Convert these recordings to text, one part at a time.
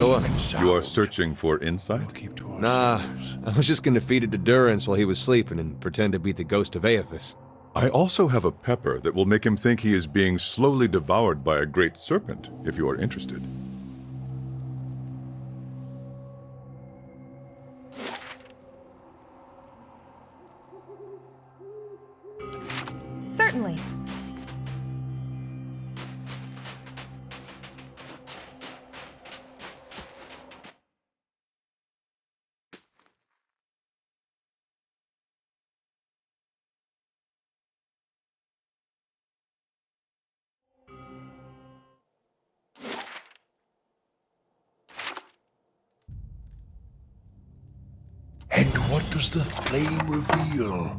You are searching for insight? Nah, I was just gonna feed it to Durrance while he was sleeping and pretend to be the ghost of Aethys. I also have a pepper that will make him think he is being slowly devoured by a great serpent, if you are interested. Certainly. And what does the flame reveal?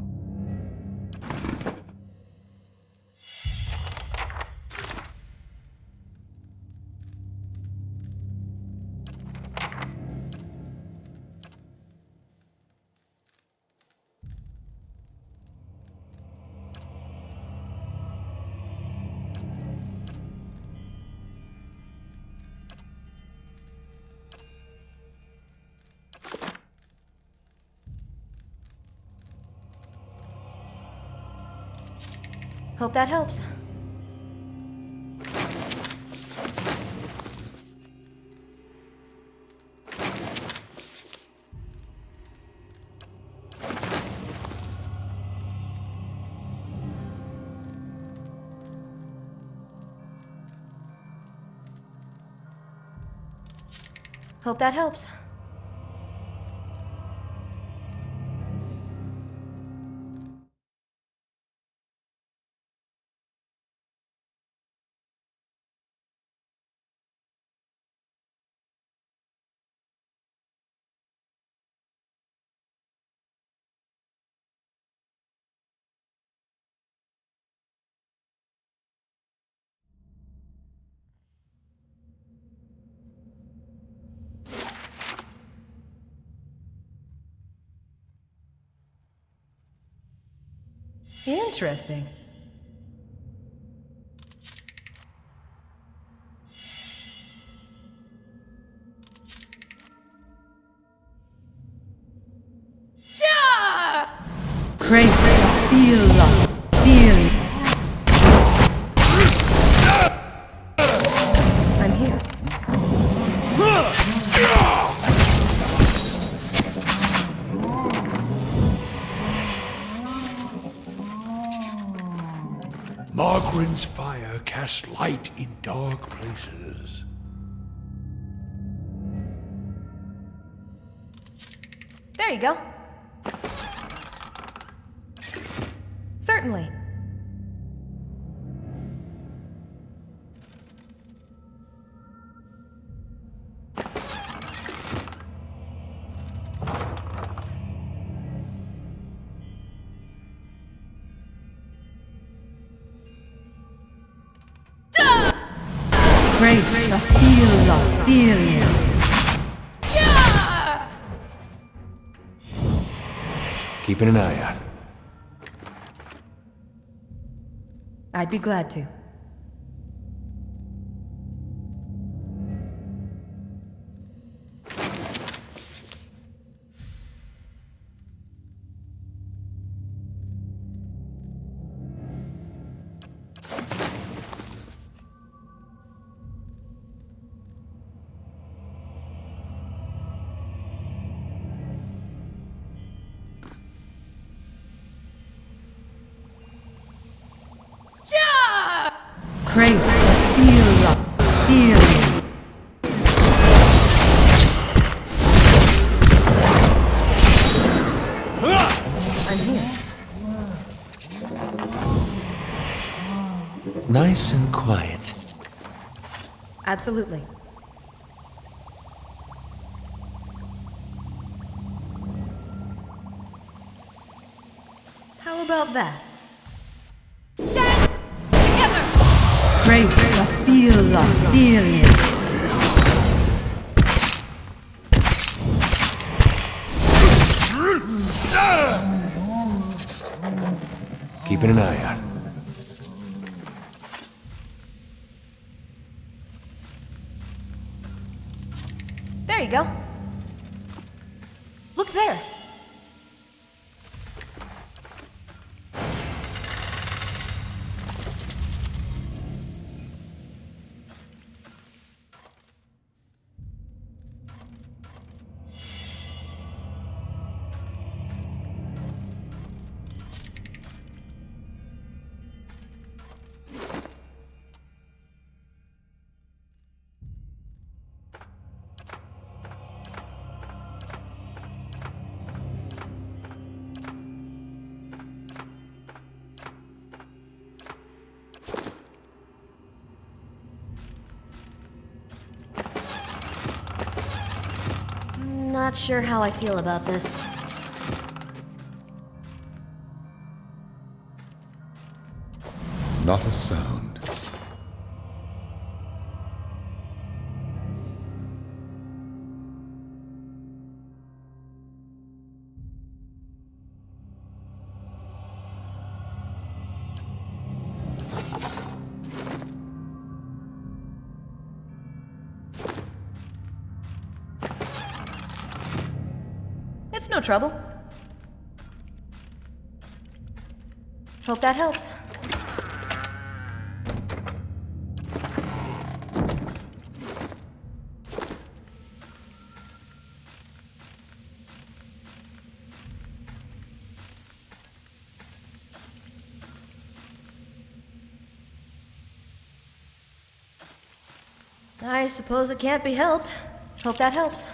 Hope that helps. Hope that helps. Interesting. Great feel. I'm here. Margrin's fire casts light in dark places. There you go. Certainly. Great feel. Keeping an eye out. I'd be glad to. Great feel. I'm here. Nice and quiet. Absolutely. How about that? Stand together! Great feel. Keeping an eye out. There you go. Look there. Not sure how I feel about this. Not a sound. It's no trouble. Hope that helps. I suppose it can't be helped. Hope that helps.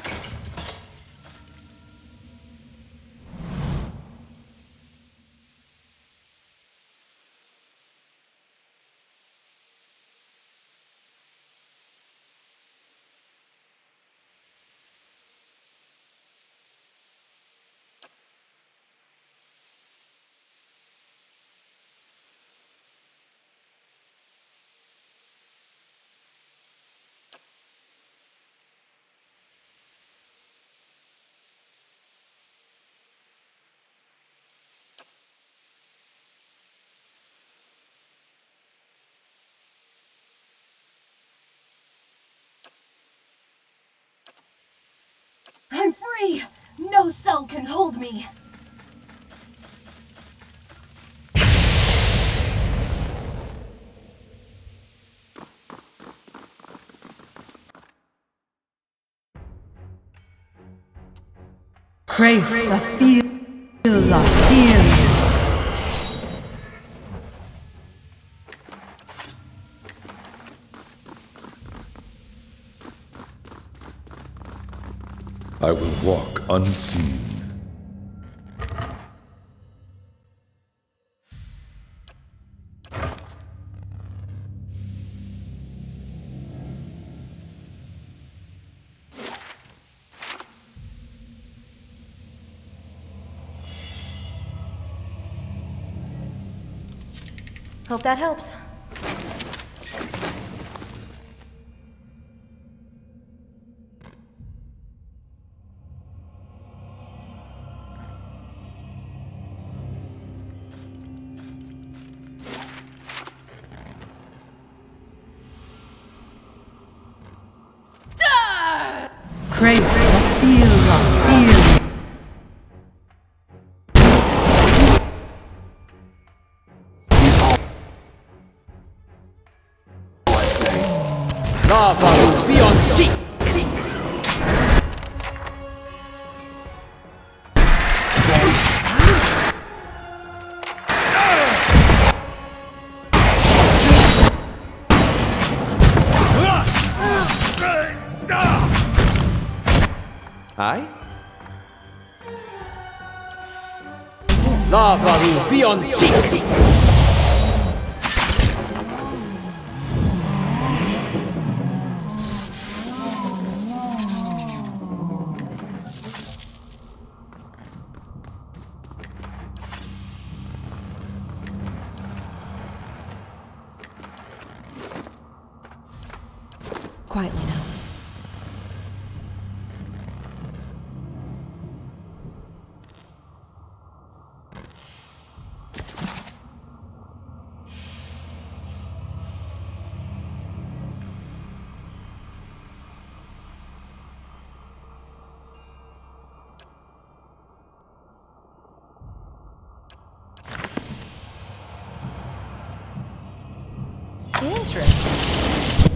I'm free! No cell can hold me! Crave the feel of feeling. I will walk unseen. Hope that helps. Crave the feel of feeling. Lava will be on sea! Aye? Lava will be on sea! Quietly now. Interesting.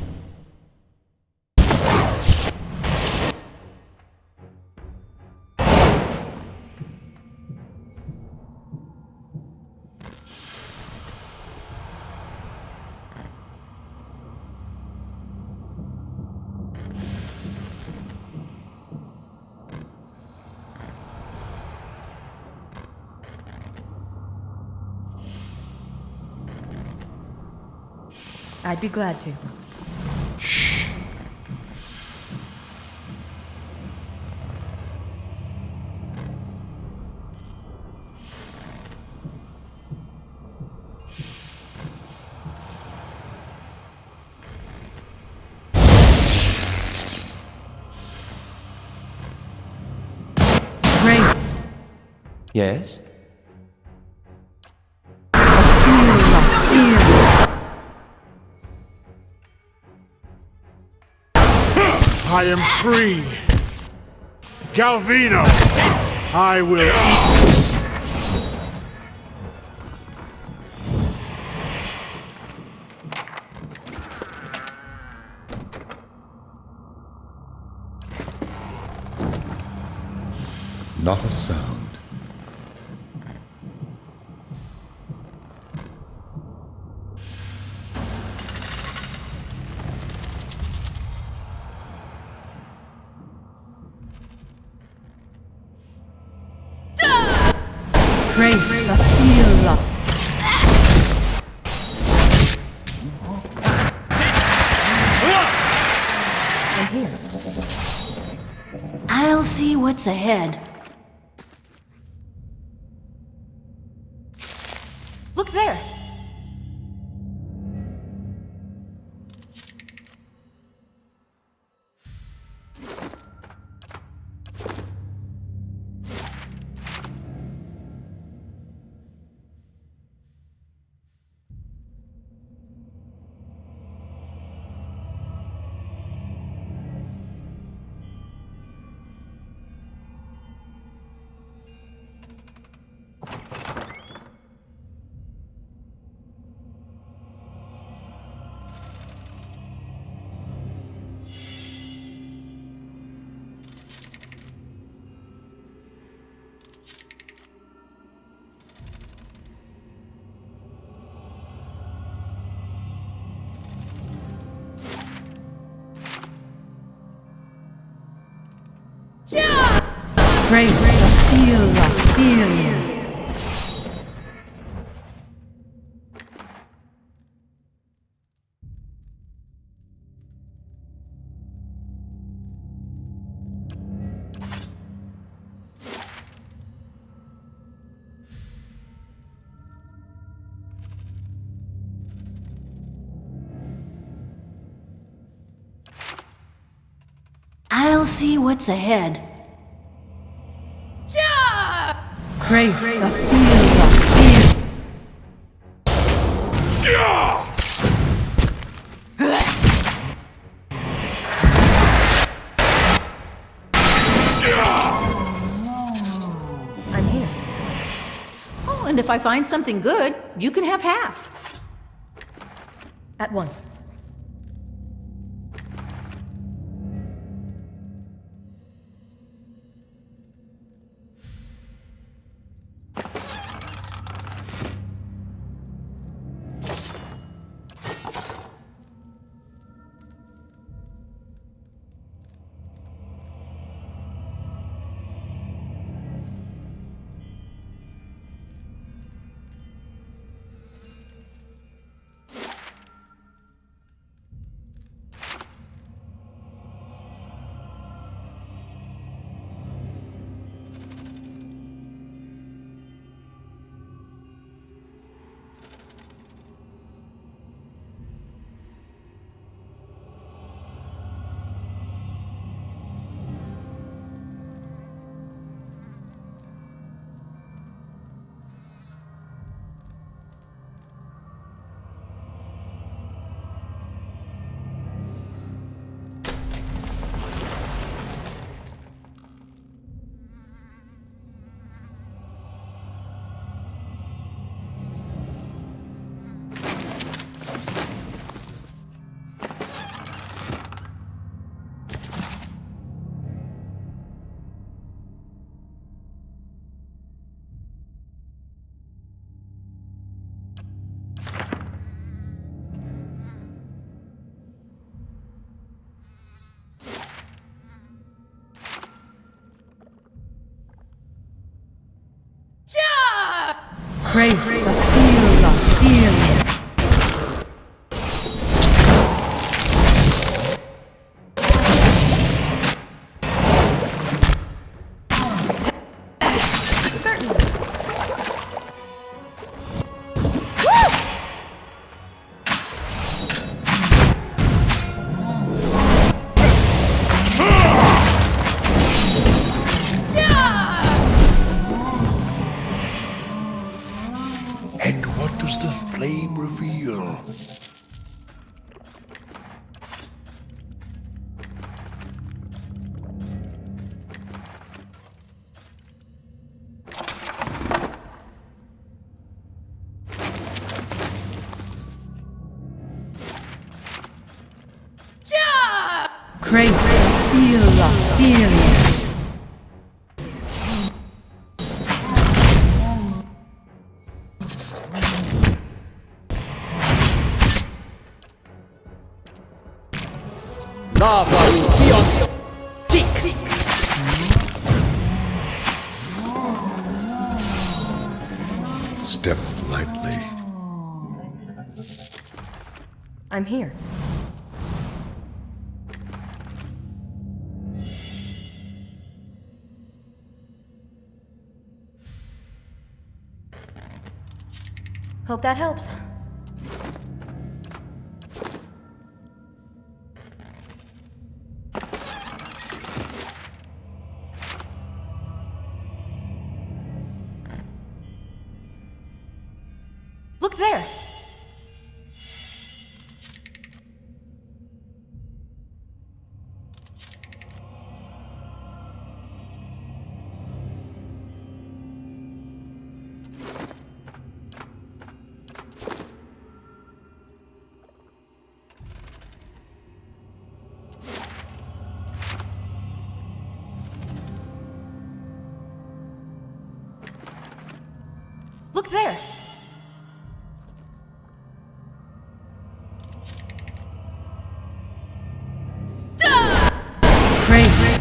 I'd be glad to. Great. Yes? I am free. Galvino, I will eat. Not a sound. Great. The feel. I'm here. I'll see what's ahead. Look there. Great. The feel. I'll see what's ahead. Great. The feel. I'm here. Oh, and if I find something good, you can have half. At once. Crave the feel of feeling. And what does the flame reveal? Crave the feel of feeling. Step lightly. I'm here. Hope that helps. Look there! Look there! Crave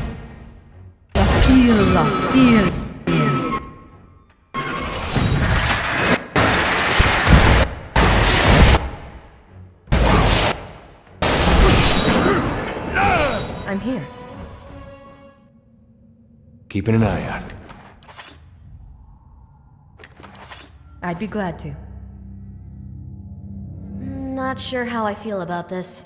the feel of feeling. I'm here. Keeping an eye out. I'd be glad to. Not sure how I feel about this.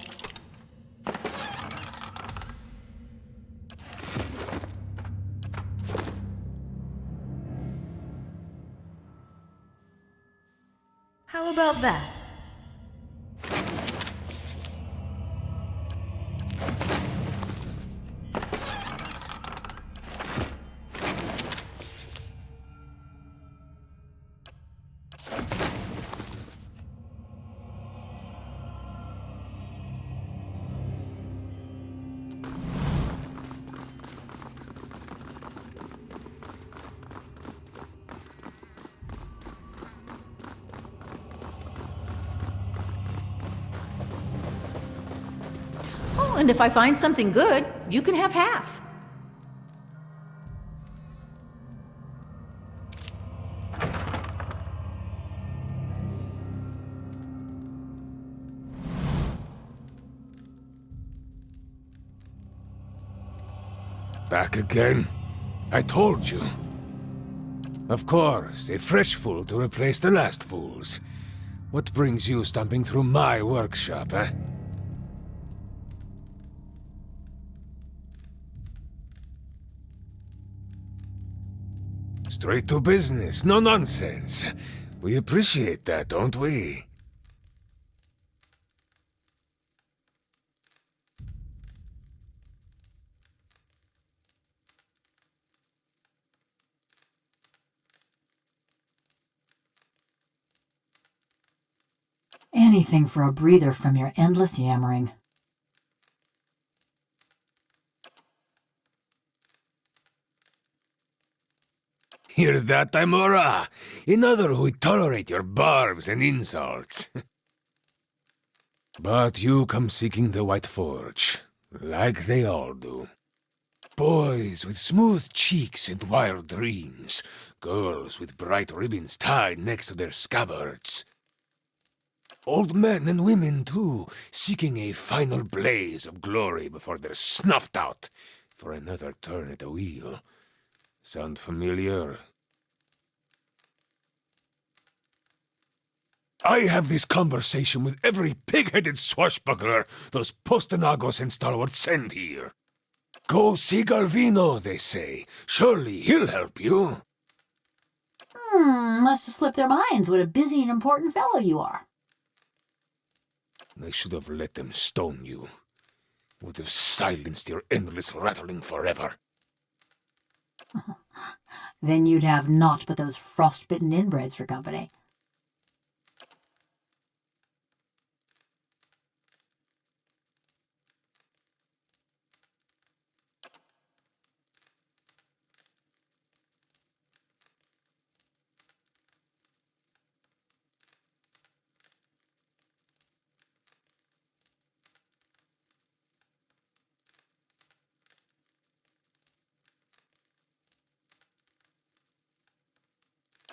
How about that? Oh, and if I find something good, you can have half. Back again? I told you. Of course, a fresh fool to replace the last fools. What brings you stomping through my workshop, eh? Straight to business, no nonsense. We appreciate that, don't we? Anything for a breather from your endless yammering. Hear that, Timora? Another who tolerate your barbs and insults. But you come seeking the White Forge, like they all do. Boys with smooth cheeks and wild dreams. Girls with bright ribbons tied next to their scabbards. Old men and women, too, seeking a final blaze of glory before they're snuffed out for another turn at the wheel. Sound familiar? I have this conversation with every pig-headed swashbuckler those Postenagos and stalwarts send here. Go see Garvino, they say. Surely he'll help you. Must have slipped their minds what a busy and important fellow you are. I should have let them stone you. Would have silenced your endless rattling forever. Then you'd have naught but those frostbitten inbreds for company.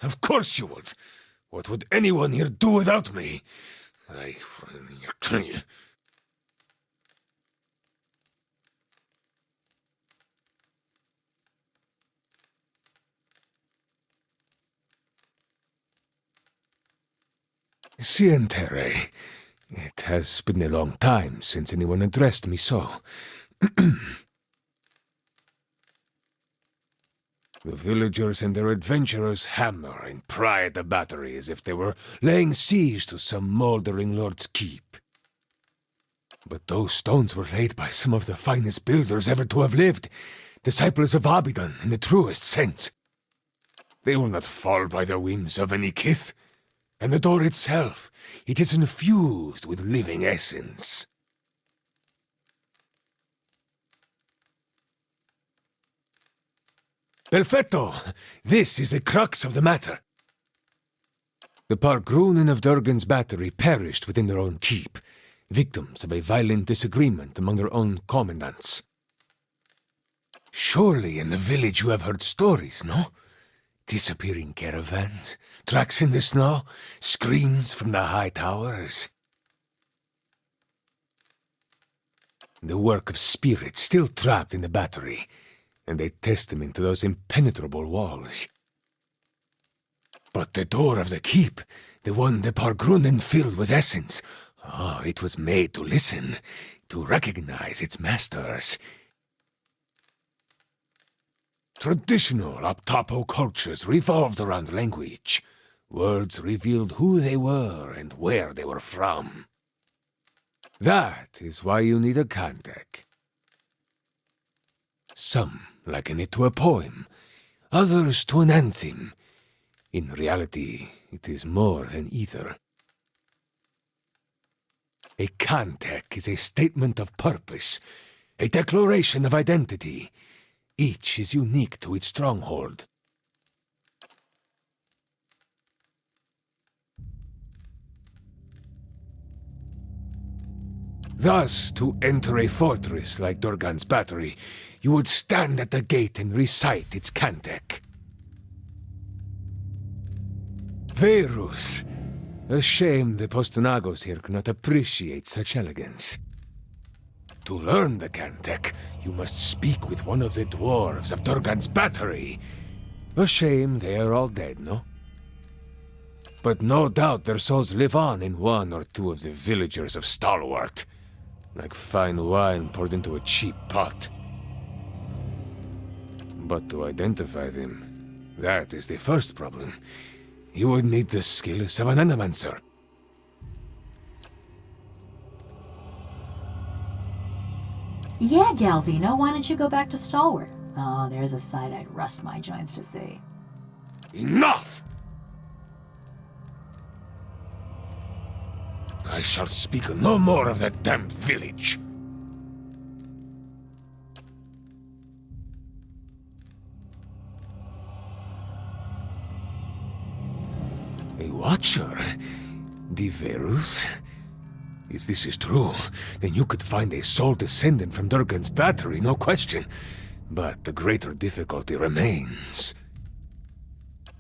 Of course you would. What would anyone here do without me? Sientere. It has been a long time since anyone addressed me so. The villagers and their adventurers hammer and pry at the battery as if they were laying siege to some mouldering lord's keep. But those stones were laid by some of the finest builders ever to have lived, disciples of Abidan in the truest sense. They will not fall by the whims of any kith, and the door itself, it is infused with living essence. Perfetto! This is the crux of the matter. The Pargrunen of Durgan's battery perished within their own keep, victims of a violent disagreement among their own commandants. Surely in the village you have heard stories, no? Disappearing caravans, tracks in the snow, screams from the high towers. The work of spirits still trapped in the battery, and a testament to those impenetrable walls. But the door of the keep, the one the Pargrunen filled with essence, it was made to listen, to recognize its masters. Traditional Aptapo cultures revolved around language. Words revealed who they were and where they were from. That is why you need a Kantek. Some liken it to a poem, others to an anthem. In reality, it is more than either. A Kantek is a statement of purpose, a declaration of identity. Each is unique to its stronghold. Thus, to enter a fortress like Durgan's battery, you would stand at the gate and recite its Kantek. Verus! A shame the Postenagos here cannot appreciate such elegance. To learn the Kantek, you must speak with one of the dwarves of Durgan's battery. A shame they are all dead, no? But no doubt their souls live on in one or two of the villagers of Stalwart, like fine wine poured into a cheap pot. But to identify them, that is the first problem. You would need the skills of an animancer. Yeah, Galvino, why don't you go back to Stalwart? Oh, there's a sight I'd rust my joints to see. Enough! I shall speak no more of that damned village. A watcher? The Verus? If this is true, then you could find a sole descendant from Durgan's battery, no question. But the greater difficulty remains.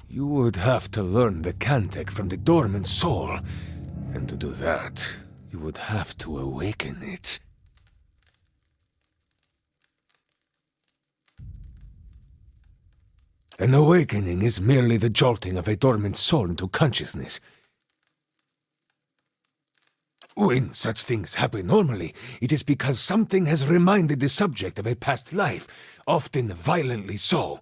You would have to learn the Cantic from the dormant soul, and to do that, you would have to awaken it. An awakening is merely the jolting of a dormant soul into consciousness. When such things happen normally, it is because something has reminded the subject of a past life, often violently so.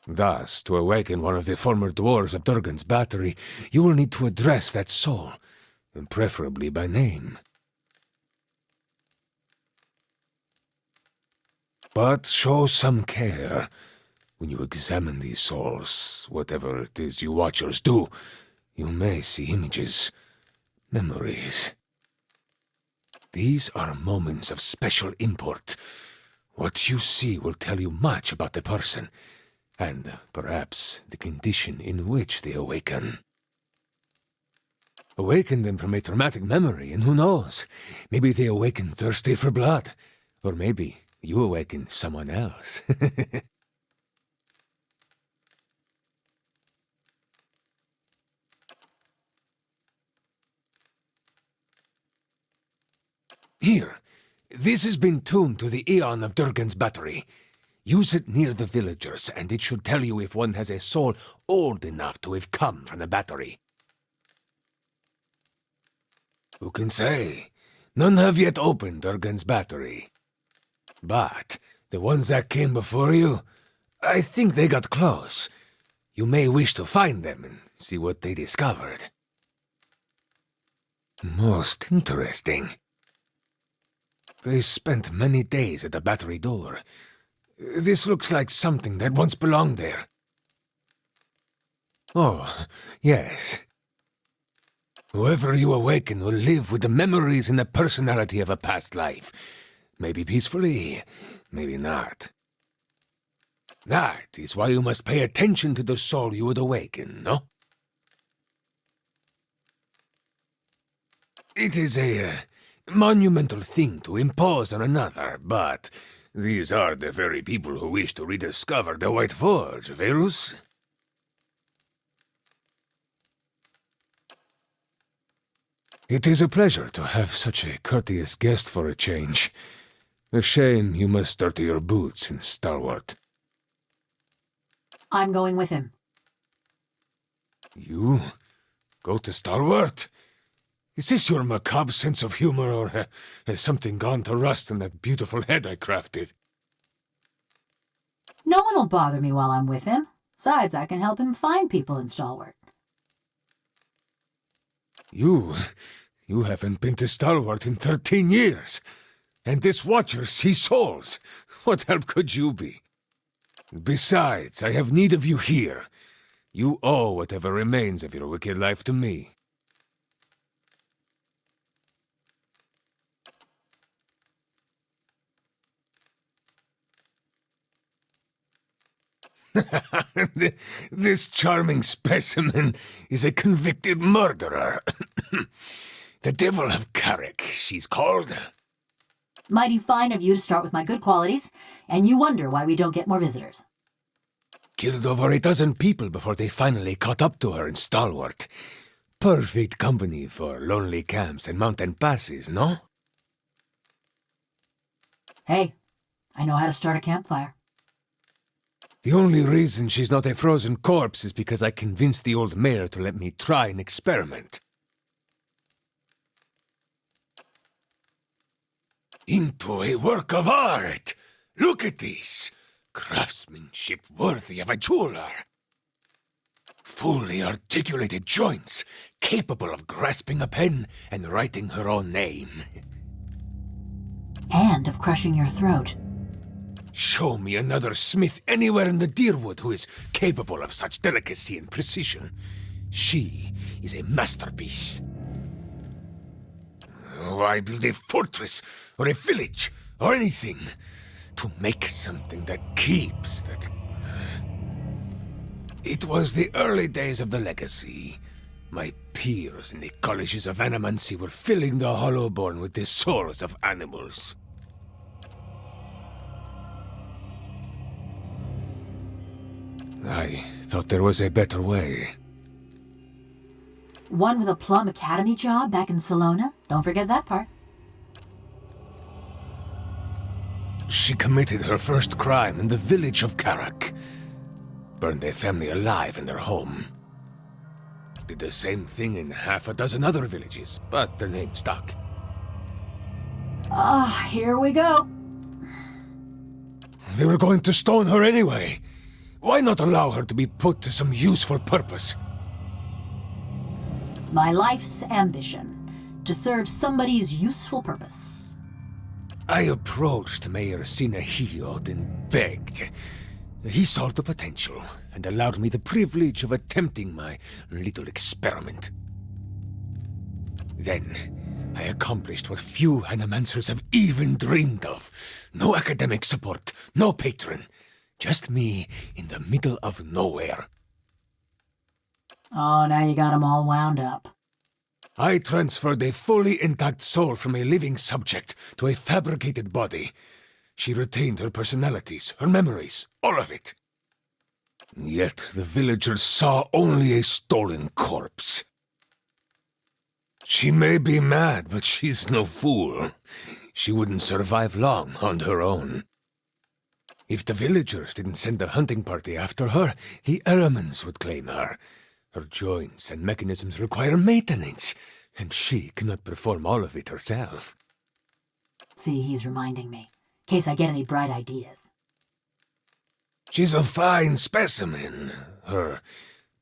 Thus, to awaken one of the former dwarves of Durgan's battery, you will need to address that soul, and preferably by name. But show some care. When you examine these souls, whatever it is you watchers do, you may see images, memories. These are moments of special import. What you see will tell you much about the person, and perhaps the condition in which they awaken. Awaken them from a traumatic memory, and who knows, maybe they awaken thirsty for blood, or maybe you awaken someone else. Here, this has been tuned to the Aeon of Durgan's battery. Use it near the villagers, and it should tell you if one has a soul old enough to have come from the battery. Who can say? None have yet opened Durgan's battery. But the ones that came before you, I think they got close. You may wish to find them and see what they discovered. Most interesting. They spent many days at the battery door. This looks like something that once belonged there. Oh, yes. Whoever you awaken will live with the memories and the personality of a past life. Maybe peacefully, maybe not. That is why you must pay attention to the soul you would awaken, no? It is a monumental thing to impose on another, but these are the very people who wish to rediscover the White Forge, Verus? It is a pleasure to have such a courteous guest for a change. A shame you must dirty your boots in Stalwart. I'm going with him. You? Go to Stalwart? Is this your macabre sense of humor, or has something gone to rust in that beautiful head I crafted? No one will bother me while I'm with him. Besides, I can help him find people in Stalwart. You haven't been to Stalwart in 13 years. And this watcher sees souls. What help could you be? Besides, I have need of you here. You owe whatever remains of your wicked life to me. This charming specimen is a convicted murderer. The Devil of Carrick, she's called. Mighty fine of you to start with my good qualities, and you wonder why we don't get more visitors. Killed over a dozen people before they finally caught up to her in Stalwart. Perfect company for lonely camps and mountain passes, no? Hey, I know how to start a campfire. The only reason she's not a frozen corpse is because I convinced the old mayor to let me try an experiment. Into a work of art! Look at this! Craftsmanship worthy of a jeweler! Fully articulated joints, capable of grasping a pen and writing her own name. And of crushing your throat. Show me another smith anywhere in the Deerwood who is capable of such delicacy and precision. She is a masterpiece. Why build a fortress, or a village, or anything? To make something that keeps, that... It was the early days of the Legacy. My peers in the colleges of Animancy were filling the Hollowborn with the souls of animals. I thought there was a better way. One with a plum academy job back in Salona? Don't forget that part. She committed her first crime in the village of Karak. Burned a family alive in their home. Did the same thing in half a dozen other villages, but the name stuck. Here we go. They were going to stone her anyway. Why not allow her to be put to some useful purpose? My life's ambition, to serve somebody's useful purpose. I approached Mayor Sinahiod and begged. He saw the potential and allowed me the privilege of attempting my little experiment. Then, I accomplished what few animancers have even dreamed of. No academic support, no patron. Just me in the middle of nowhere. Oh, now you got 'em all wound up. I transferred a fully intact soul from a living subject to a fabricated body. She retained her personalities, her memories, all of it. Yet the villagers saw only a stolen corpse. She may be mad, but she's no fool. She wouldn't survive long on her own. If the villagers didn't send a hunting party after her, the elements would claim her. Her joints and mechanisms require maintenance, and she cannot perform all of it herself. See, he's reminding me, in case I get any bright ideas. She's a fine specimen, her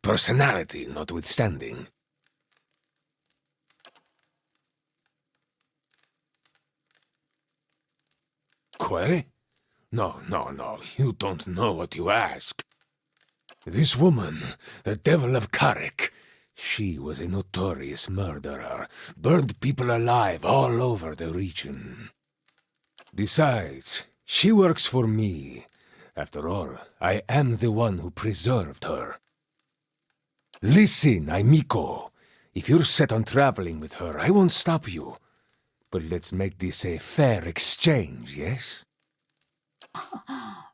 personality notwithstanding. Quay? No, you don't know what you ask. This woman, the Devil of Karak, she was a notorious murderer, burned people alive all over the region. Besides, she works for me. After all, I am the one who preserved her. Listen, Aimiko. If you're set on traveling with her, I won't stop you. But let's make this a fair exchange, yes?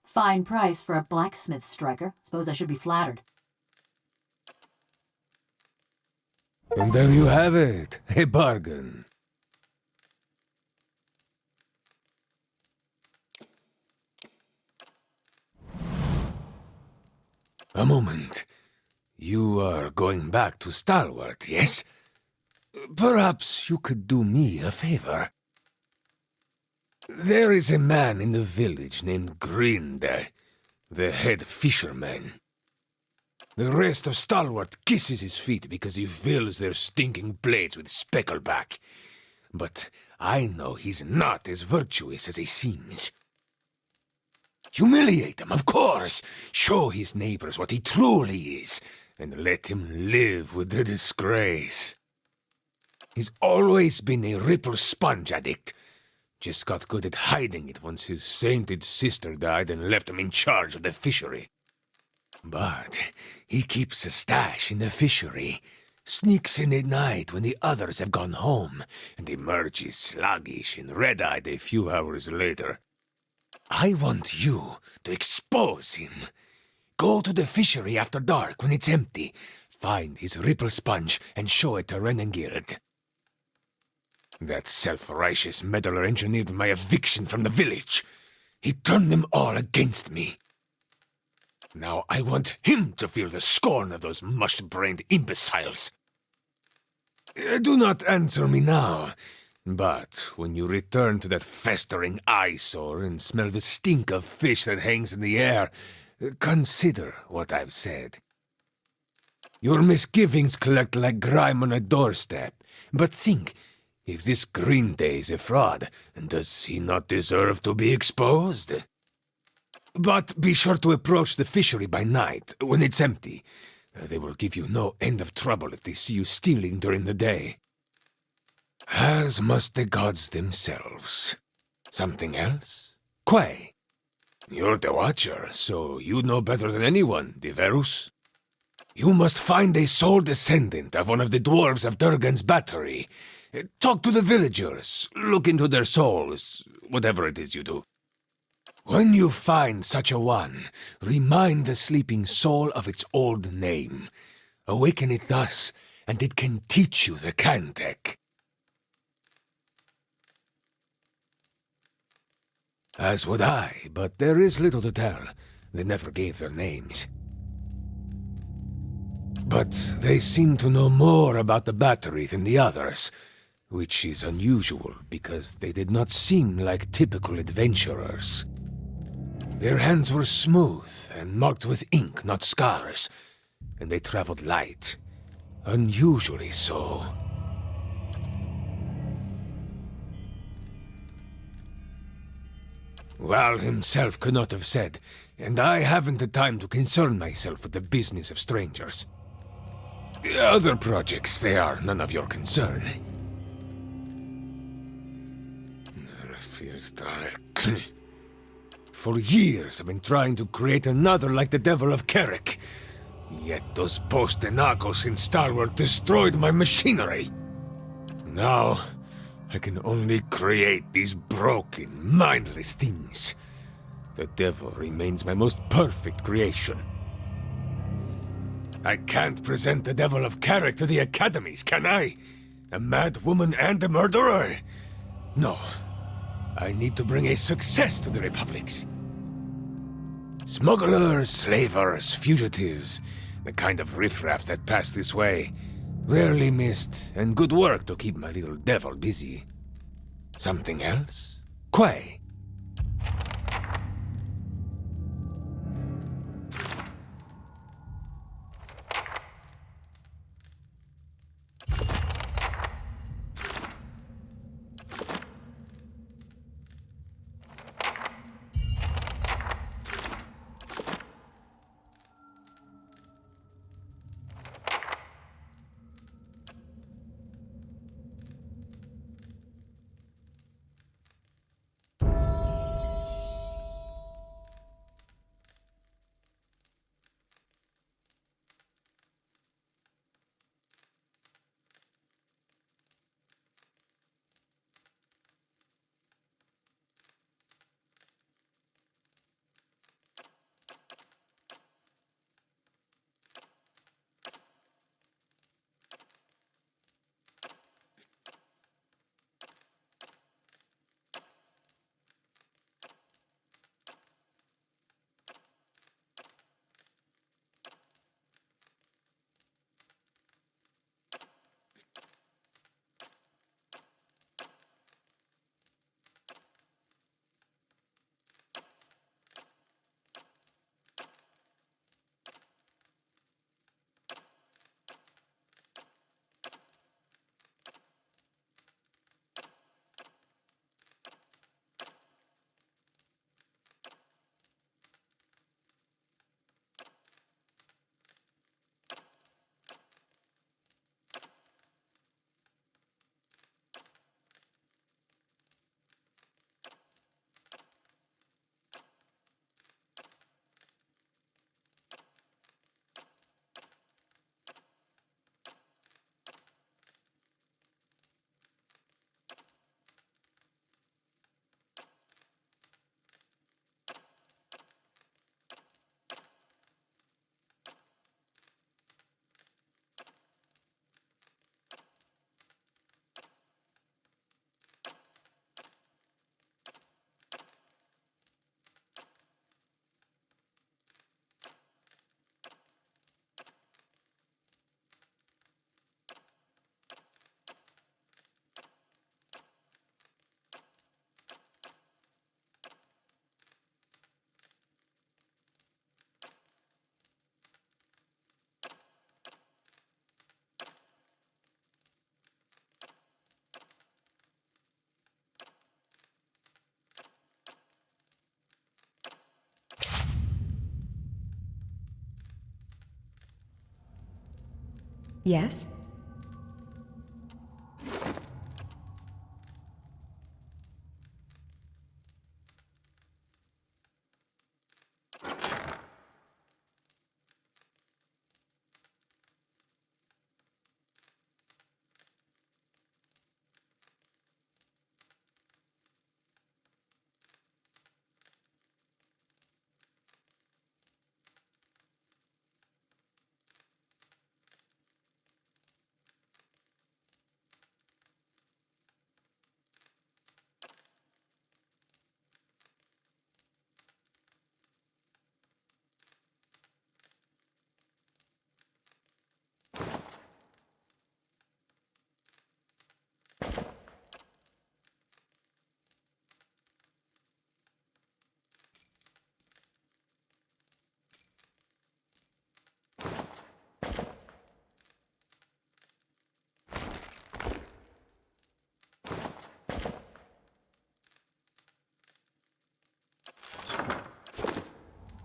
Fine price for a blacksmith striker. Suppose I should be flattered. And there you have it, a bargain. A moment. You are going back to Stalwart, yes? Perhaps you could do me a favor. There is a man in the village named Grinde, the head fisherman. The rest of Stalwart kisses his feet because he fills their stinking blades with speckleback. But I know he's not as virtuous as he seems. Humiliate him, of course. Show his neighbors what he truly is, and let him live with the disgrace. He's always been a ripple sponge addict. Just got good at hiding it once his sainted sister died and left him in charge of the fishery. But he keeps a stash in the fishery, sneaks in at night when the others have gone home, and emerges sluggish and red-eyed a few hours later. I want you to expose him. Go to the fishery after dark when it's empty, find his ripple sponge, and show it to Renengild. That self-righteous meddler engineered my eviction from the village. He turned them all against me. Now I want him to feel the scorn of those mush-brained imbeciles. Do not answer me now, but when you return to that festering eyesore and smell the stink of fish that hangs in the air, consider what I've said. Your misgivings collect like grime on a doorstep, but think, if this Grinde is a fraud, does he not deserve to be exposed? But be sure to approach the fishery by night, when it's empty. They will give you no end of trouble if they see you stealing during the day. As must the gods themselves. Something else? Quay. You're the Watcher, so you know better than anyone, Diverus. You must find a sole descendant of one of the dwarves of Durgan's battery. Talk to the villagers, look into their souls, whatever it is you do. When you find such a one, remind the sleeping soul of its old name. Awaken it thus, and it can teach you the Cantek. As would I, but there is little to tell. They never gave their names. But they seem to know more about the battery than the others, which is unusual because they did not seem like typical adventurers. Their hands were smooth and marked with ink, not scars, and they traveled light, unusually so. Val himself could not have said, and I haven't the time to concern myself with the business of strangers. Other projects, they are none of your concern. Feels dark. For years I've been trying to create another like the Devil of Carrick. Yet those post-Enagos in Star-Wars destroyed my machinery. Now, I can only create these broken, mindless things. The Devil remains my most perfect creation. I can't present the Devil of Carrick to the academies, can I? A mad woman and a murderer? No. I need to bring a success to the Republics. Smugglers, slavers, fugitives, the kind of riffraff that pass this way. Rarely missed, and good work to keep my little devil busy. Something else? Quay. Yes?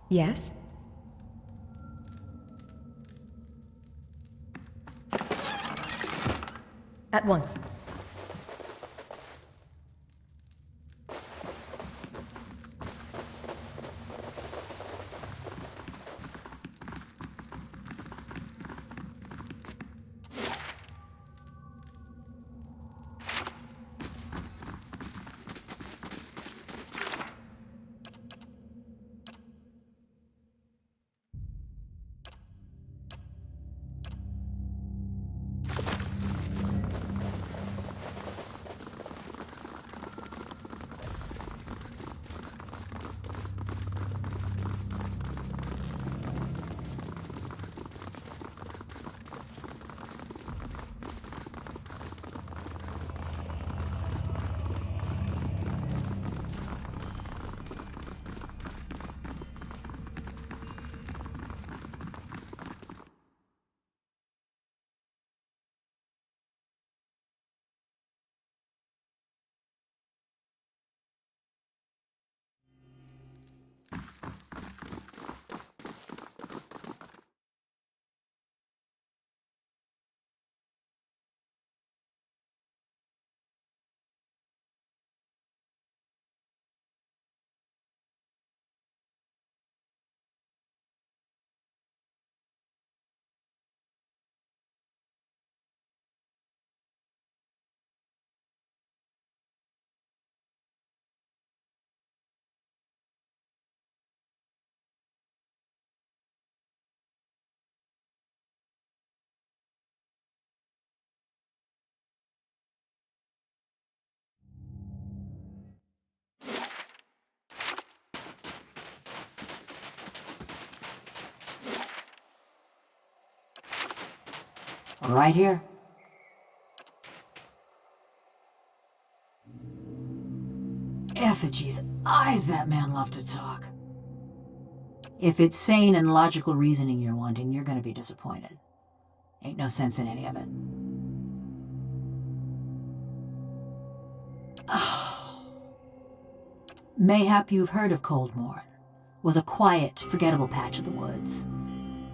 Yes? At once. Right here. Effigy's eyes, that man loved to talk. If it's sane and logical reasoning you're wanting, you're gonna be disappointed. Ain't no sense in any of it. Mayhap you've heard of Coldmorn. Was a quiet, forgettable patch of the woods.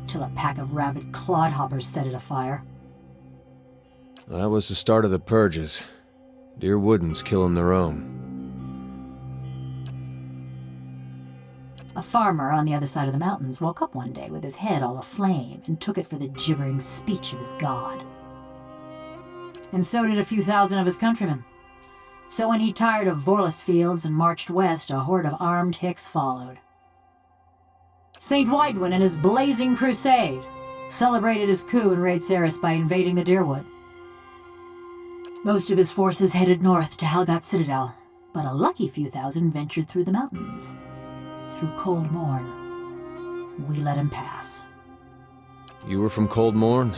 Till a pack of rabid clodhoppers set it afire. That was the start of the purges. Dear Woodens killing their own. A farmer on the other side of the mountains woke up one day with his head all aflame and took it for the gibbering speech of his god. And so did a few thousand of his countrymen. So when he tired of Vorlus fields and marched west, a horde of armed Hicks followed. Saint Widwin and his blazing crusade celebrated his coup in Raid Ceres by invading the Deerwood. Most of his forces headed north to Halgot Citadel, but a lucky few thousand ventured through the mountains. Through Cold Morn. We let him pass. You were from Coldmorn?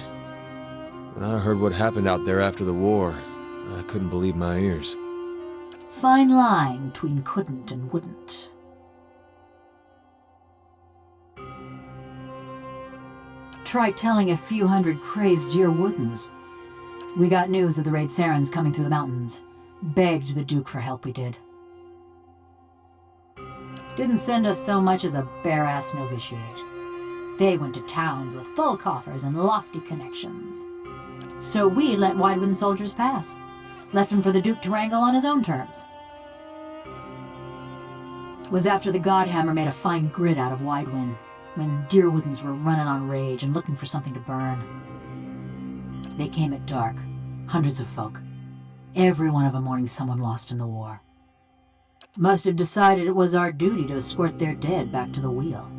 When I heard what happened out there after the war, I couldn't believe my ears. Fine line between couldn't and wouldn't. Try telling a few hundred crazed Deer Woodens. We got news of the Raid Sarens coming through the mountains. Begged the Duke for help, we did. Didn't send us so much as a bare-ass novitiate. They went to towns with full coffers and lofty connections. So we let Widewin soldiers pass. Left him for the Duke to wrangle on his own terms. Was after the Godhammer made a fine grid out of Widewin, when Deerwoodens were running on rage and looking for something to burn. They came at dark, hundreds of folk. Every one of them mourning someone lost in the war. Must have decided it was our duty to escort their dead back to the wheel.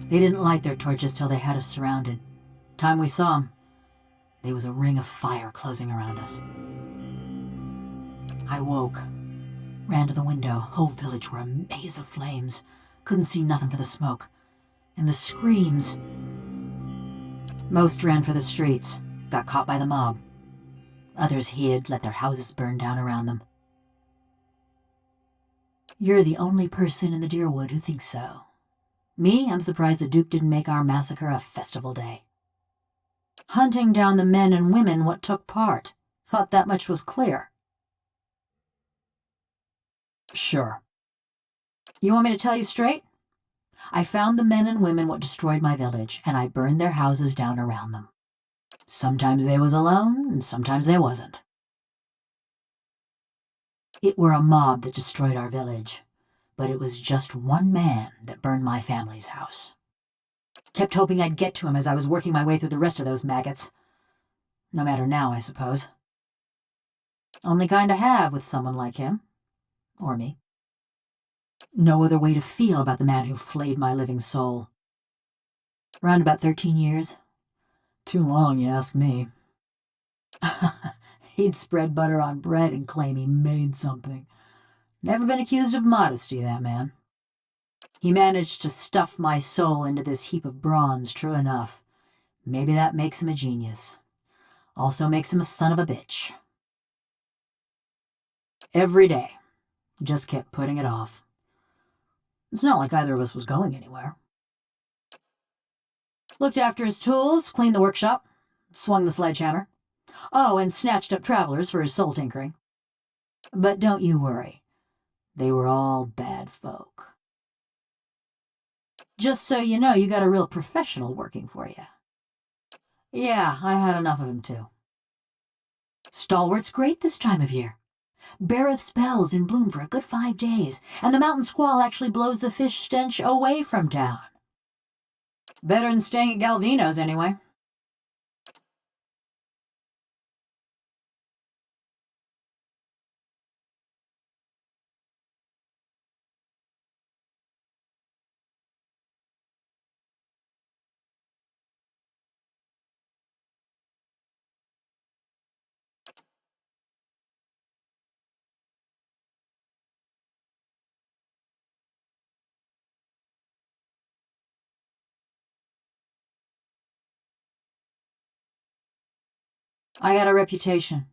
They didn't light their torches till they had us surrounded. Time we saw them, there was a ring of fire closing around us. I woke, ran to the window. Whole village were a maze of flames. Couldn't see nothing for the smoke. And the screams. Most ran for the streets, got caught by the mob. Others hid, let their houses burn down around them. You're the only person in the Deerwood who thinks so. Me, I'm surprised the Duke didn't make our massacre a festival day. Hunting down the men and women what took part. Thought that much was clear. Sure. You want me to tell you straight? I found the men and women what destroyed my village, and I burned their houses down around them. Sometimes they was alone, and sometimes they wasn't. It were a mob that destroyed our village, but it was just one man that burned my family's house. Kept hoping I'd get to him as I was working my way through the rest of those maggots. No matter now, I suppose. Only kind of have with someone like him. Or me. No other way to feel about the man who flayed my living soul. Around about 13 years. Too long, you ask me. He'd spread butter on bread and claim he made something. Never been accused of modesty, that man. He managed to stuff my soul into this heap of bronze, true enough. Maybe that makes him a genius. Also makes him a son of a bitch. Every day. Just kept putting it off. It's not like either of us was going anywhere. Looked after his tools, cleaned the workshop, swung the sledgehammer. Oh, and snatched up travelers for his soul tinkering. But don't you worry. They were all bad folk. Just so you know, you got a real professional working for you. Yeah, I've had enough of him too. Stalwart's great this time of year. Beareth spells in bloom for a good 5 days, and the mountain squall actually blows the fish stench away from town. Better than staying at Galvino's, anyway. I got a reputation.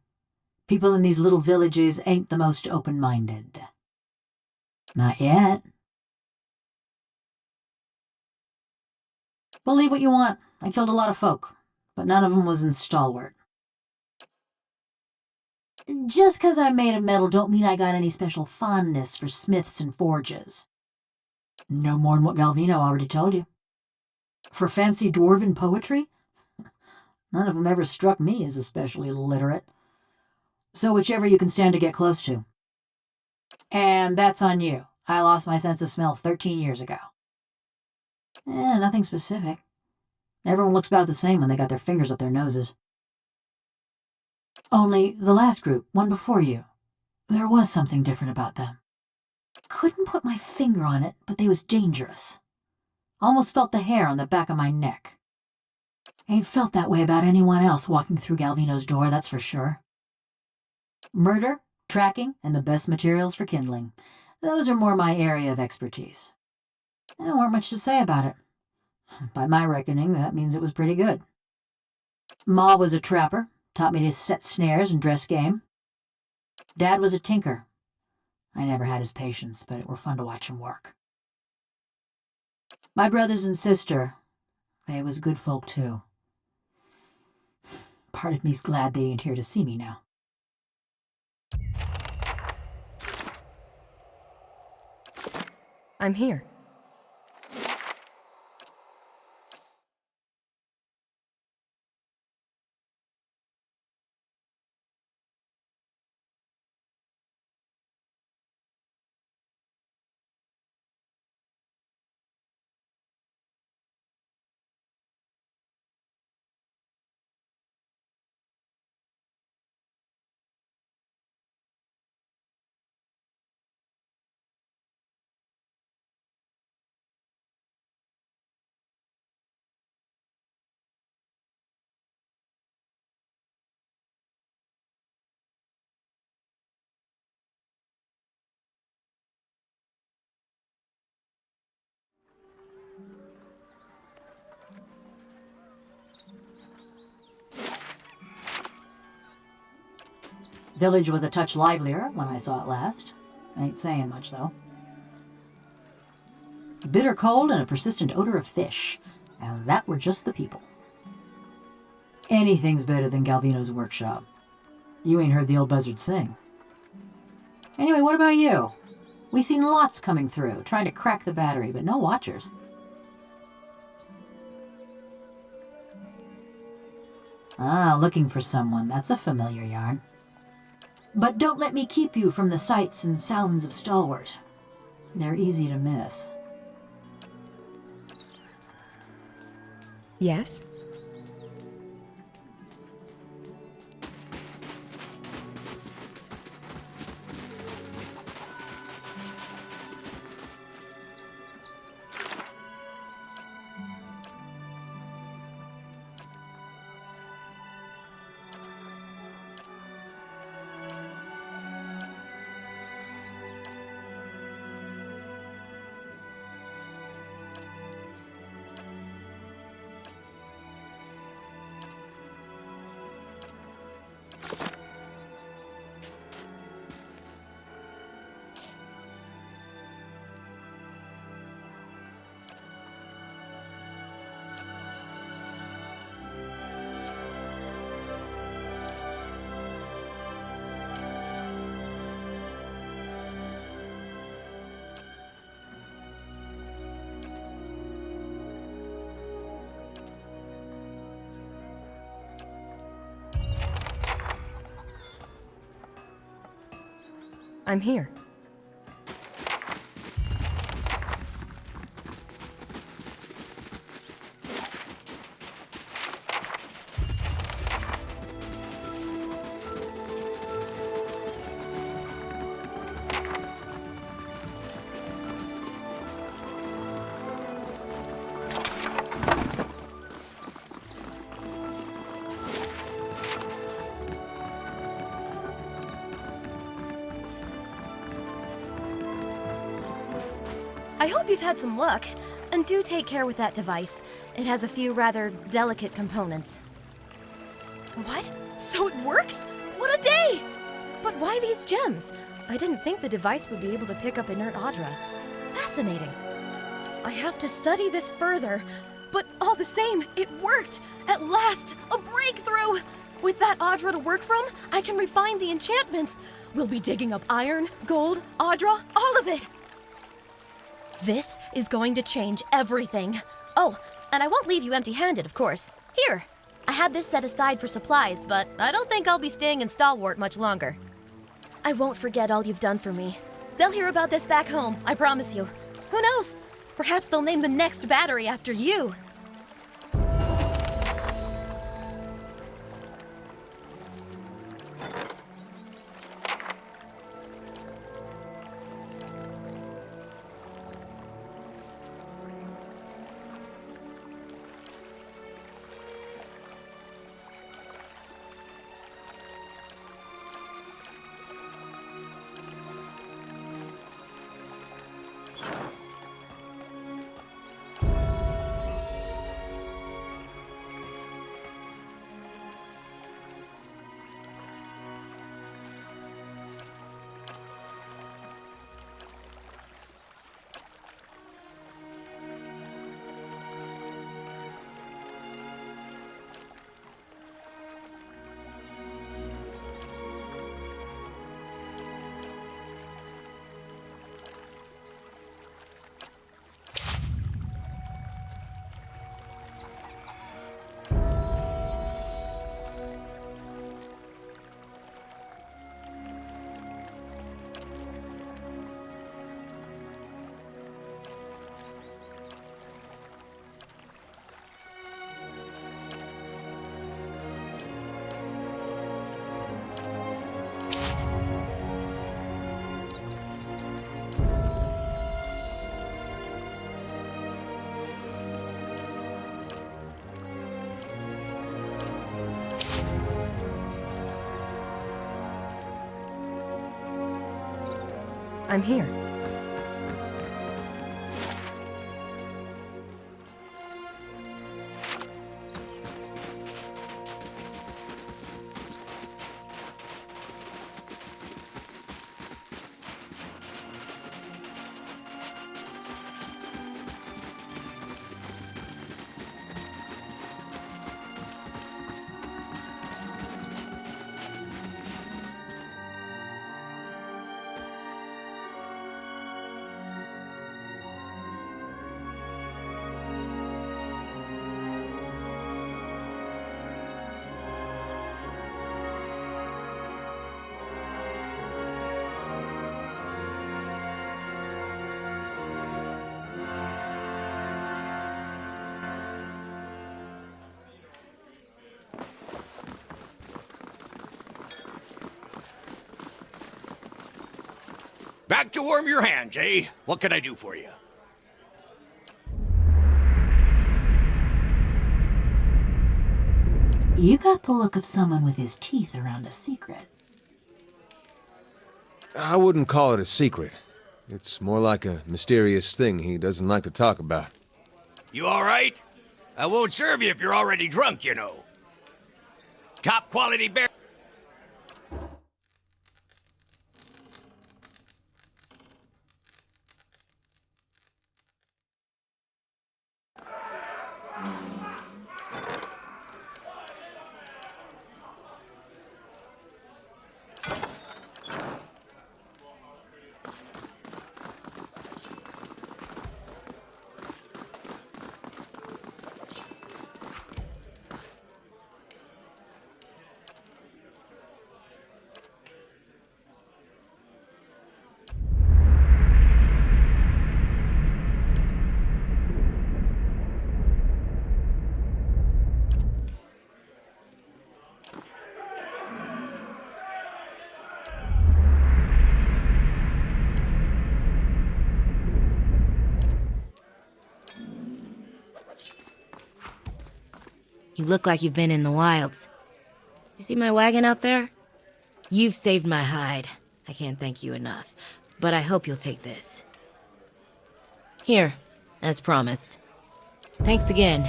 People in these little villages ain't the most open-minded. Not yet. Believe what you want. I killed a lot of folk, but none of them was in Stalwart. Just 'cause I'm made of metal don't mean I got any special fondness for smiths and forges. No more'n what Galvino already told you. For fancy dwarven poetry? None of them ever struck me as especially literate. So whichever you can stand to get close to. And that's on you. I lost my sense of smell 13 years ago. Nothing specific. Everyone looks about the same when they got their fingers up their noses. Only the last group, one before you, there was something different about them. Couldn't put my finger on it, but they was dangerous. Almost felt the hair on the back of my neck. Ain't felt that way about anyone else walking through Galvino's door, that's for sure. Murder, tracking, and the best materials for kindling. Those are more my area of expertise. There weren't much to say about it. By my reckoning, that means it was pretty good. Ma was a trapper, taught me to set snares and dress game. Dad was a tinker. I never had his patience, but it were fun to watch him work. My brothers and sister, they was good folk too. Part of me's glad they ain't here to see me now. I'm here. Village was a touch livelier when I saw it last. Ain't saying much, though. Bitter cold and a persistent odor of fish. And that were just the people. Anything's better than Galvino's workshop. You ain't heard the old buzzard sing. Anyway, what about you? We seen lots coming through, trying to crack the battery, but no watchers. Ah, looking for someone. That's a familiar yarn. But don't let me keep you from the sights and sounds of Stalwart. They're easy to miss. Yes? I'm here. I hope you've had some luck, and do take care with that device. It has a few rather delicate components. What? So it works? What a day! But why these gems? I didn't think the device would be able to pick up inert Audra. Fascinating. I have to study this further, but all the same, it worked! At last, a breakthrough! With that Audra to work from, I can refine the enchantments. We'll be digging up iron, gold, Audra, all of it! This is going to change everything. Oh, and I won't leave you empty-handed, of course. Here, I had this set aside for supplies, but I don't think I'll be staying in Stalwart much longer. I won't forget all you've done for me. They'll hear about this back home, I promise you. Who knows? Perhaps they'll name the next battery after you. I'm here. Back to warm your hands, eh? What can I do for you? You got the look of someone with his teeth around a secret. I wouldn't call it a secret. It's more like a mysterious thing he doesn't like to talk about. You all right? I won't serve you if you're already drunk, you know. Top quality bear. You look like you've been in the wilds. You see my wagon out there? You've saved my hide. I can't thank you enough, but I hope you'll take this. Here, as promised. Thanks again.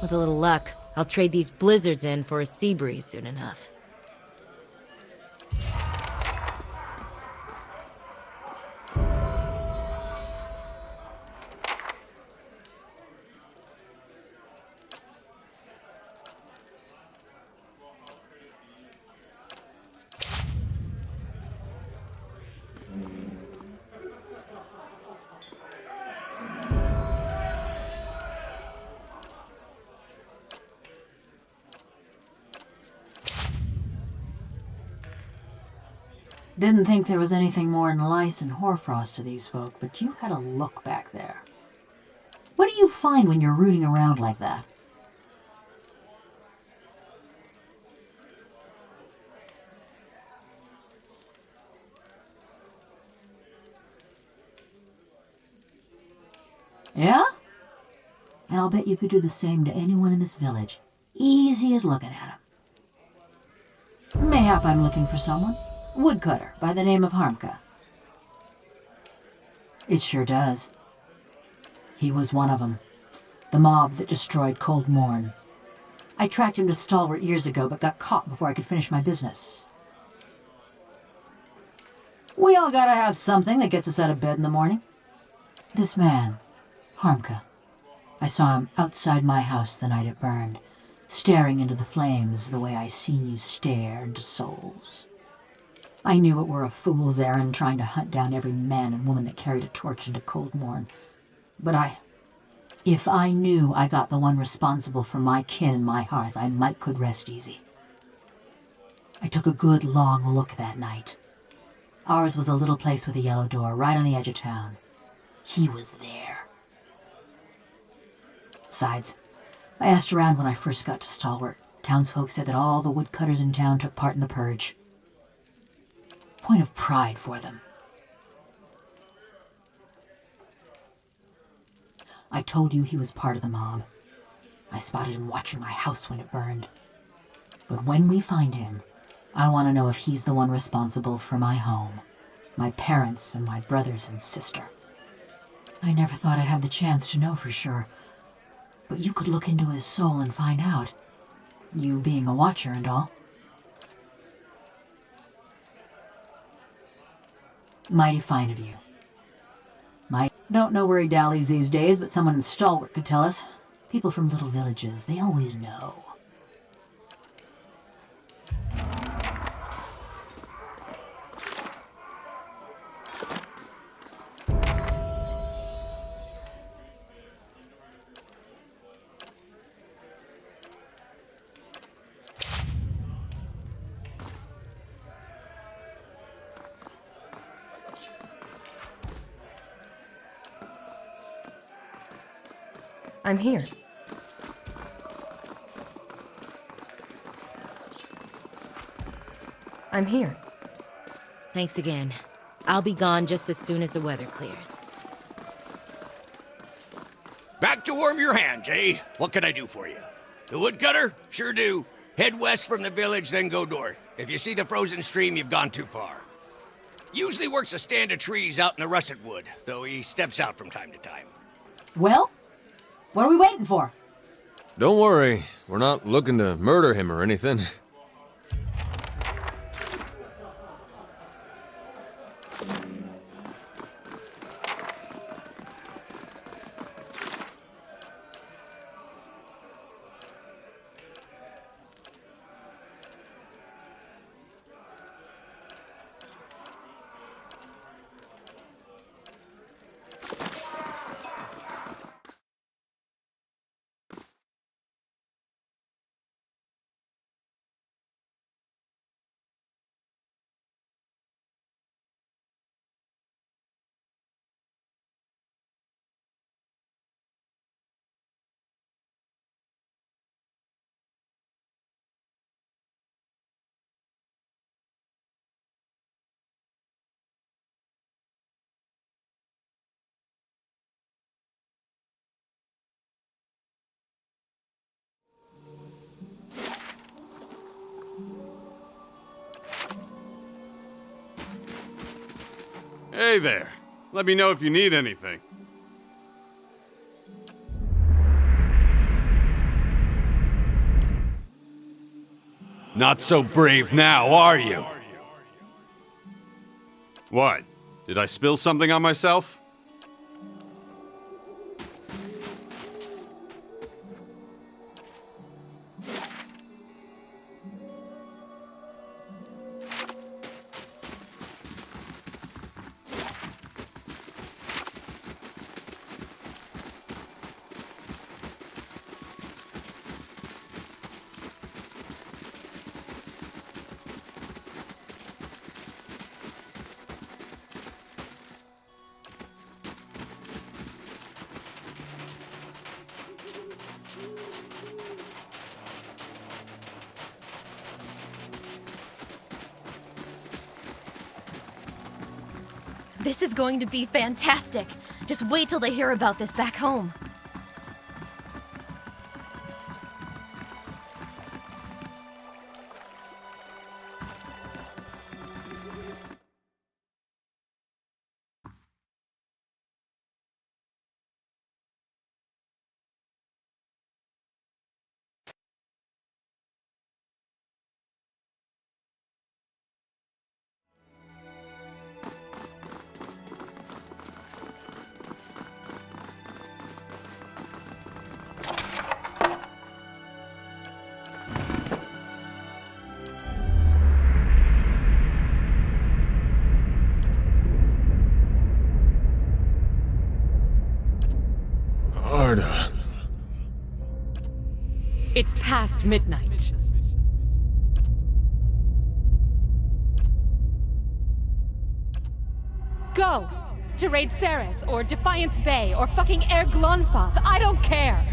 With a little luck, I'll trade these blizzards in for a sea breeze soon enough. Didn't think there was anything more than lice and hoarfrost to these folk, but you had a look back there. What do you find when you're rooting around like that? Yeah? And I'll bet you could do the same to anyone in this village. Easy as looking at him. Mayhap I'm looking for someone. Woodcutter by the name of Harmka. It sure does. He was one of them. The mob that destroyed Cold Morn. I tracked him to Stalwart years ago, but got caught before I could finish my business. We all gotta have something that gets us out of bed in the morning. This man, Harmka, I saw him outside my house the night it burned, staring into the flames the way I seen you stare into souls. I knew it were a fool's errand trying to hunt down every man and woman that carried a torch into Cold Morn. But if I knew I got the one responsible for my kin and my hearth, I might could rest easy. I took a good long look that night. Ours was a little place with a yellow door right on the edge of town. He was there. Besides, I asked around when I first got to Stalwart. Townsfolk said that all the woodcutters in town took part in the purge. Point of pride for them. I told you he was part of the mob. I spotted him watching my house when it burned. But when we find him, I want to know if he's the one responsible for my home, my parents, and my brothers and sister. I never thought I'd have the chance to know for sure, but you could look into his soul and find out, you being a watcher and all. Mighty fine of you. Don't know where he dallies these days, but someone in Stalwart could tell us. People from little villages, they always know. I'm here. I'm here. Thanks again. I'll be gone just as soon as the weather clears. Back to warm your hands, eh? What can I do for you? The woodcutter? Sure do. Head west from the village, then go north. If you see the frozen stream, you've gone too far. Usually works a stand of trees out in the russet wood, though he steps out from time to time. Well, what are we waiting for? Don't worry, we're not looking to murder him or anything. Hey there. Let me know if you need anything. Not so brave now, are you? What? Did I spill something on myself? This is going to be fantastic. Just wait till they hear about this back home. It's past midnight. Go! To raid Ceres, or Defiance Bay, or fucking Air Glonfath, I don't care!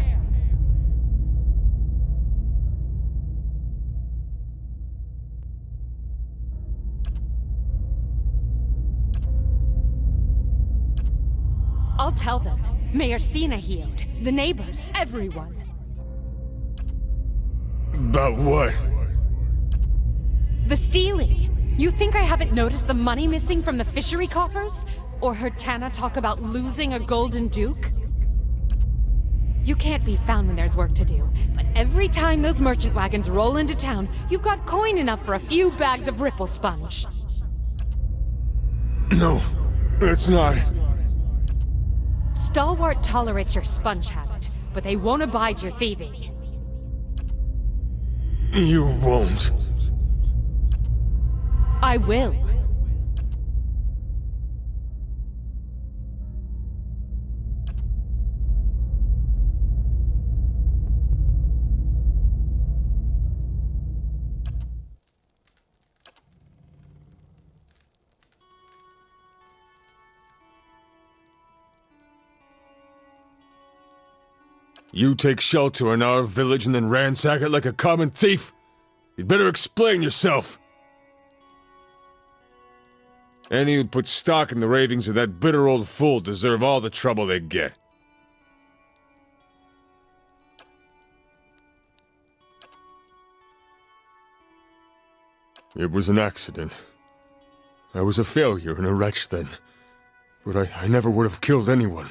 I'll tell them. Mayor Sina healed. The neighbors, everyone. About what? The stealing. You think I haven't noticed the money missing from the fishery coffers? Or heard Tana talk about losing a golden duke? You can't be found when there's work to do, but every time those merchant wagons roll into town, you've got coin enough for a few bags of ripple sponge. No, it's not. Stalwart tolerates your sponge habit, but they won't abide your thieving. You won't. I will. You take shelter in our village and then ransack it like a common thief? You'd better explain yourself! Any who put stock in the ravings of that bitter old fool deserve all the trouble they get. It was an accident. I was a failure and a wretch then. But I never would have killed anyone.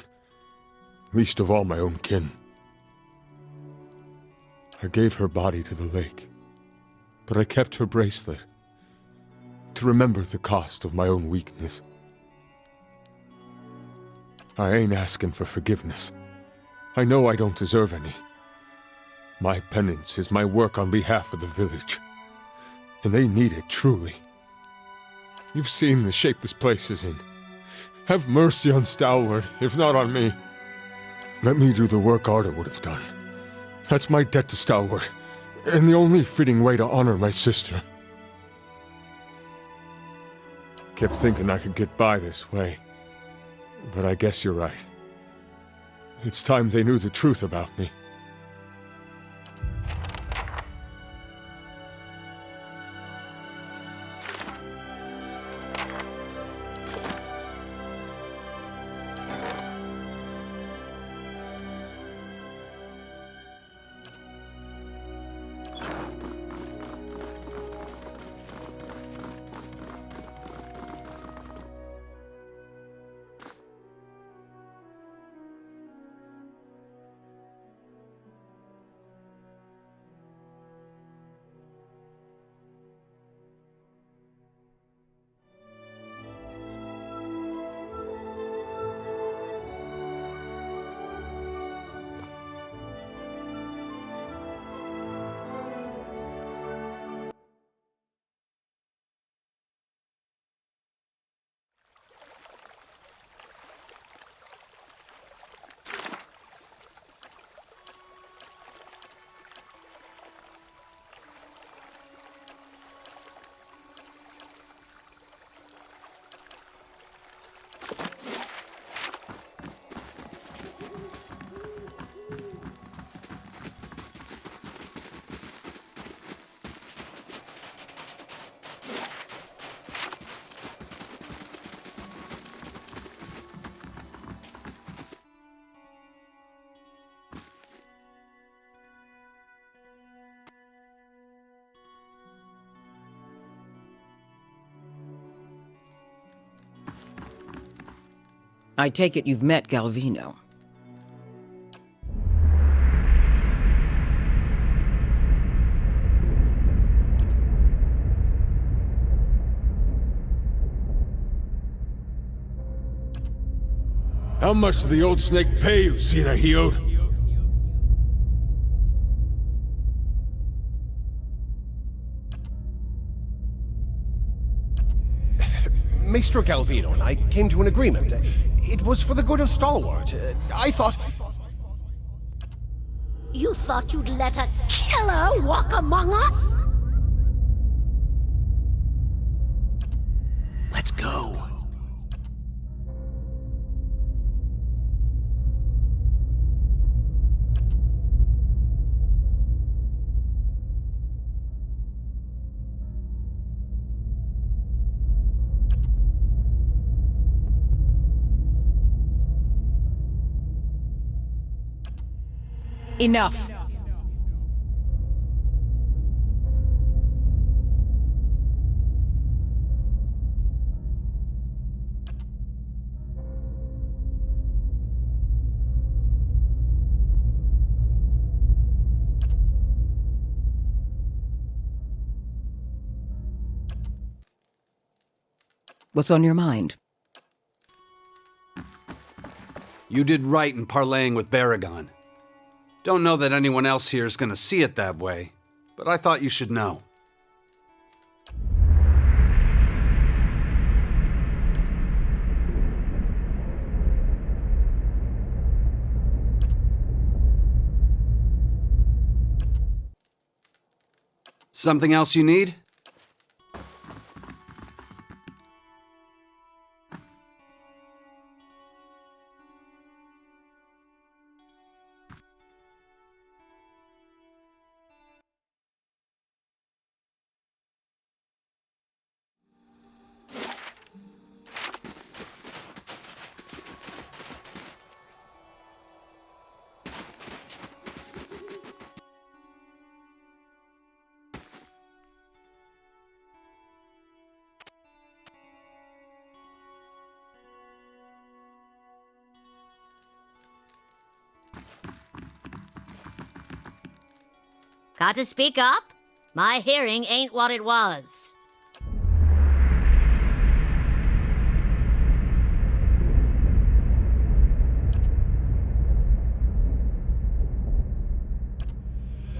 Least of all my own kin. I gave her body to the lake. But I kept her bracelet. To remember the cost of my own weakness. I ain't asking for forgiveness. I know I don't deserve any. My penance is my work on behalf of the village. And they need it, truly. You've seen the shape this place is in. Have mercy on Stalwart, if not on me. Let me do the work Arda would have done. That's my debt to Stalwart, and the only fitting way to honor my sister. Kept thinking I could get by this way, but I guess you're right. It's time they knew the truth about me. I take it you've met Galvino. How much did the old snake pay you, Sina Hiod? Maestro Galvino and I came to an agreement. It was for the good of Stalwart. I thought... You thought you'd let a killer walk among us? Let's go. Enough. What's on your mind? You did right in parlaying with Baragon. Don't know that anyone else here is going to see it that way, but I thought you should know. Something else you need? Got to speak up? My hearing ain't what it was.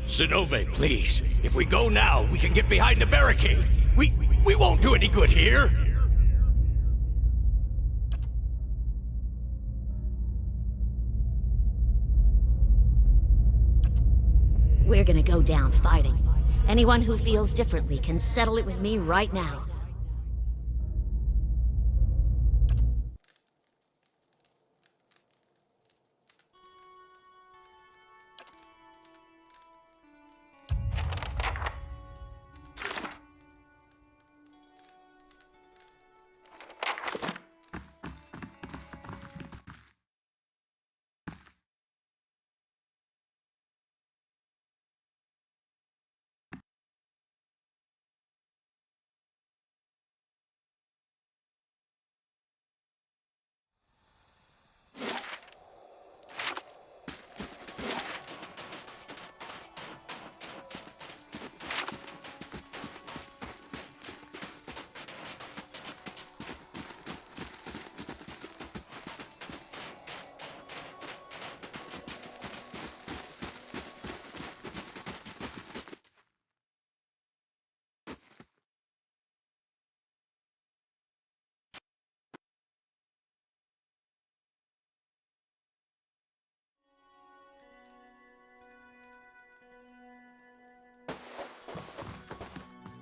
Sinove, please. If we go now, we can get behind the barricade. We won't do any good here. We're gonna go down fighting. Anyone who feels differently can settle it with me right now.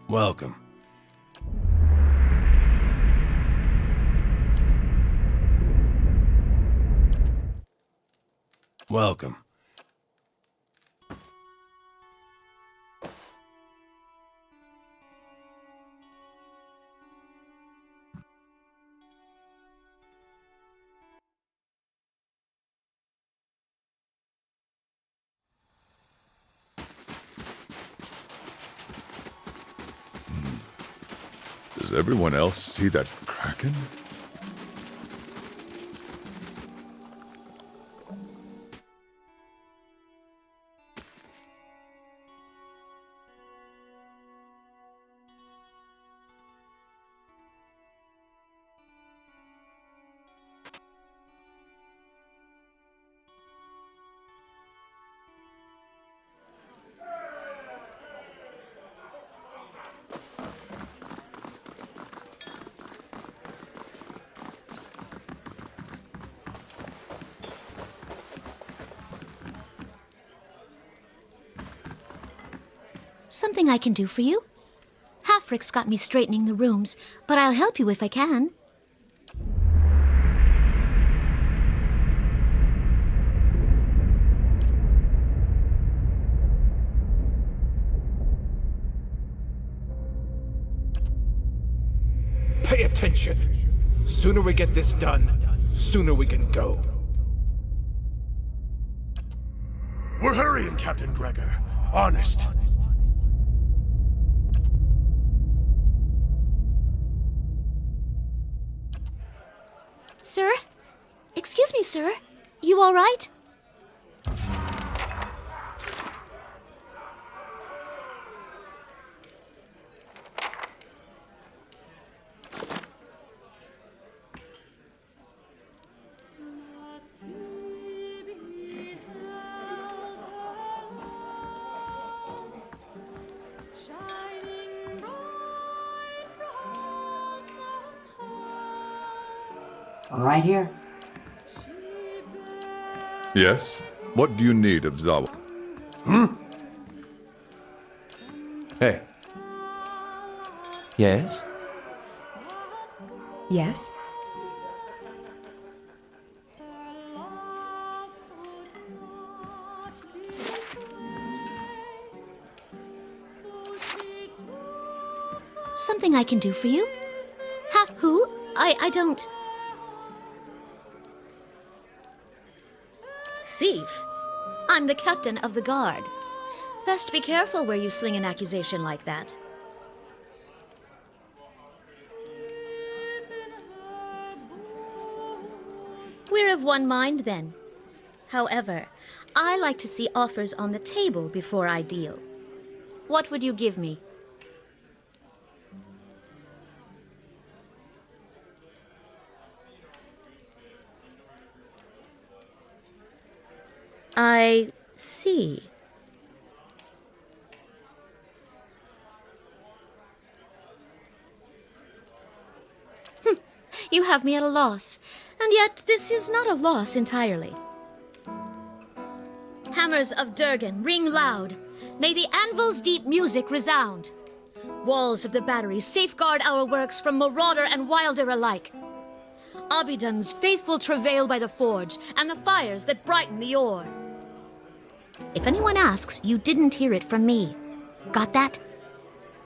Welcome. Welcome. Does everyone else see that kraken? Something I can do for you? Halfrick's got me straightening the rooms, but I'll help you if I can. Pay attention. Sooner we get this done, sooner we can go. We're hurrying, Captain Gregor. Honest. Sir? Excuse me, sir. You all right? Right here. Yes? What do you need of Zawa? Hey. Yes? Yes? Something I can do for you? Who? I don't... Thief? I'm the captain of the guard. Best be careful where you sling an accusation like that. We're of one mind, then. However, I like to see offers on the table before I deal. What would you give me? I see. You have me at a loss, and yet this is not a loss entirely. Hammers of Durgan, ring loud. May the anvil's deep music resound. Walls of the battery safeguard our works from marauder and wilder alike. Abidan's faithful travail by the forge, and the fires that brighten the ore. If anyone asks, you didn't hear it from me. Got that?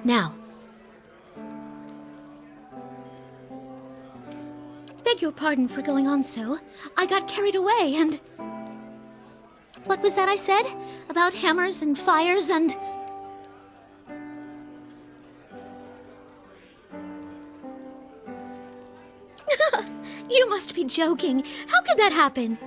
Now. Beg your pardon for going on so. I got carried away and... What was that I said? About hammers and fires and... You must be joking. How could that happen?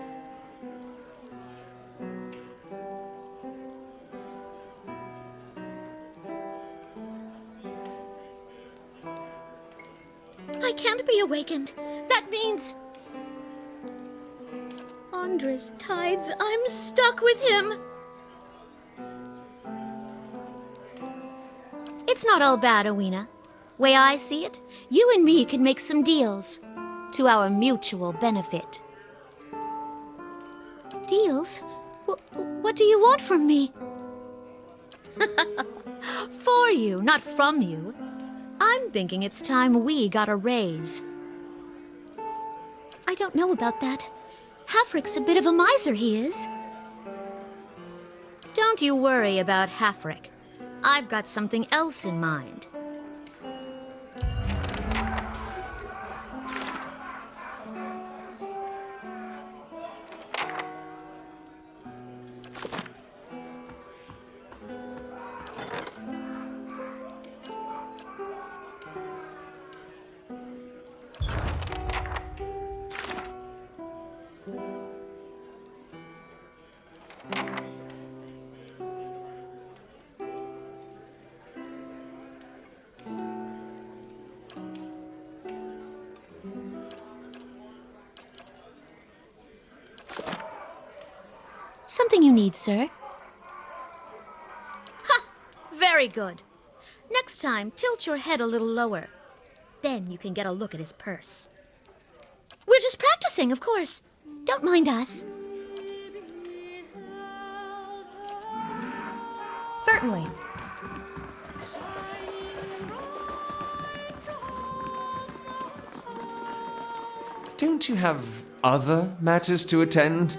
I can't be awakened. That means... Andres tides. I'm stuck with him. It's not all bad, Owena. Way I see it, you and me can make some deals. To our mutual benefit. Deals? What do you want from me? For you, not from you. I'm thinking it's time we got a raise. I don't know about that. Hafric's a bit of a miser, he is. Don't you worry about Hafric. I've got something else in mind. Something you need, sir? Ha! Very good. Next time, tilt your head a little lower. Then you can get a look at his purse. We're just practicing, of course. Don't mind us. Certainly. Don't you have other matters to attend?